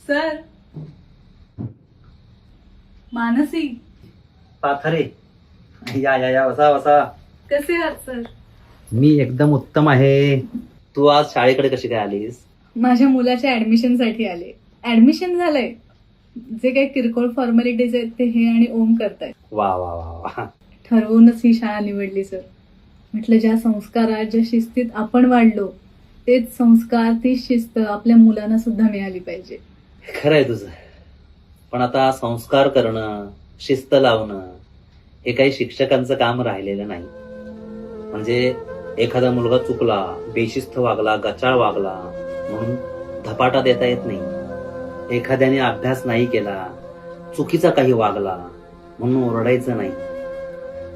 Sir, Mansi Pathare, या या या वसा वसा. कसे आहात सर? मी एकदम उत्तम आहे. तू आज शाळेकडे कशी काय आलीस? माझ्या मुलाच्या ऍडमिशन साठी आले. ऍडमिशन झालंय. जे काही किरकोळ फॉर्मॅलिटीज आहेत ते हे आणि ओम करतायत. वा वा वा वा. ठरवूनच ही शाळा निवडली सर. म्हटलं ज्या संस्कारात ज्या शिस्तीत आपण वाढलो तेच संस्कार तीच शिस्त आपल्या मुलांना सुद्धा मिळाली पाहिजे. खरंय तुझं. पण आता संस्कार करणं, शिस्त लावणं हे काही शिक्षकांचं काम राहिलेलं नाही. म्हणजे एखादा मुलगा चुकला, बेशिस्त वागला, गचाळ वागला म्हणून धपाटा देता येत नाही. एखाद्याने अभ्यास नाही केला, चुकीचा काही वागला म्हणून ओरडायचं नाही.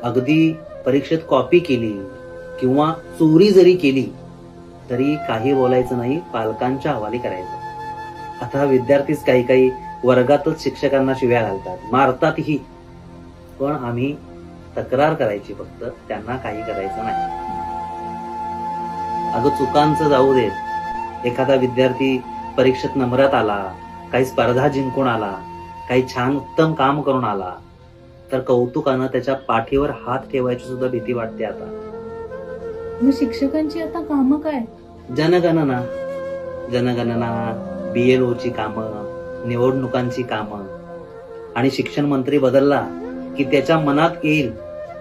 अगदी परीक्षेत कॉपी केली किंवा चोरी जरी केली तरी काही बोलायचं नाही, पालकांच्या हवाली करायचं. आता विद्यार्थीच काही काही वर्गातच शिक्षकांना शिव्या घालतात, मारतातही. पण आम्ही तक्रार करायची फक्त, त्यांना काही करायचं नाही. अगं चुकांचं जाऊ देत. एखादा विद्यार्थी परीक्षेत नंबरात आला, काही स्पर्धा जिंकून आला, काही छान उत्तम काम करून आला तर कौतुकानं त्याच्या पाठीवर हात ठेवायची सुद्धा भीती वाटते आता. मग शिक्षकांची आता कामं काय? जनगणना, BLOची कामं, निवडणुकांची कामं. आणि शिक्षण मंत्री बदलला की त्याच्या मनात येईल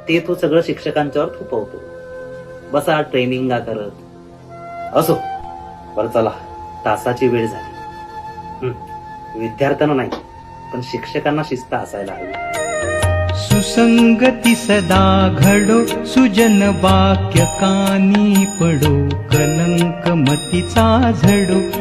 ते तो सगळं शिक्षकांच्यावर थोपवतो. बसा ट्रेनिंगा करत. असो, बरं चला, तासाची वेळ झाली. विद्यार्थ्यांना नाही पण शिक्षकांना शिस्त असायला हवी. सुसंगती सदा घडो, सुजन वाक्य कानी पडो, कलंक मतीचा झडो.